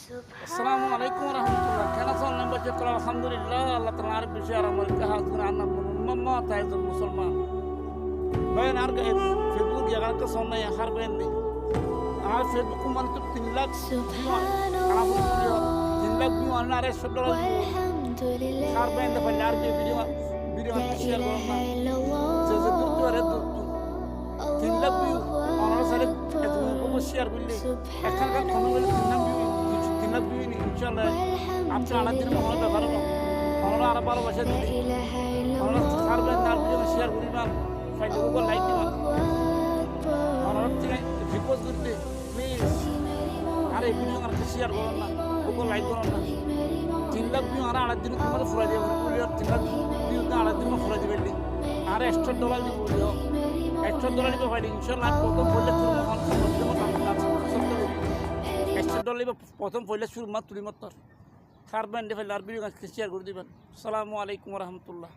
আসসালামু আলাইকুম রহমতুল্লাহ। কেন চললাম বলছে কল আলহামদুলিল্লাহ আল্লাহ তালা আর বেশি আরাম হাজগুন আন্না মুম্মা তাইজুল মুসলমান বেন আর ফেসবুক জায়গা তো সন্নাই হার বেন নেই আর ফেসবুক মানে তো 3 লাখ ভিউ আনা আর $100 হার বেন দে ফাইল আর ভিডিও শেয়ার করুন না যে যে দূর আরে দূর 3 লাখ ভিউ আমার সাথে এত শেয়ার করলে এখানকার খবর 3 লাখ ভিউ ইনশাআল্লাহ আপনি আনার দিন মনে ব্যাপার না আমরা আরো ভালোবাসা দিই আমরা সার্ভে আর ভিডিও শেয়ার করি না ফেসবুকে লাইক দিবা আমরা থেকে রিপোস্ট করতে প্লিজ আর এই ভিডিও আর শেয়ার করুন না ওকে লাইক করুন না 3 লাখ ভিউ আর আনার দিন তোমাদের ফুরাই দেব 3 লাখ ভিউ না আনার দিন ফুরাই দেবেন আর $100 দিব $100 দিব ভাই ইনশাআল্লাহ প্রথম বললে $100 প্রথম পয়লা শুরু মাত্র তুলি মাত্র খারবেন দেখে লার ভিডিও শেয়ার করে দিবেন। আসসালামু আলাইকুম রহমতুল্লাহ।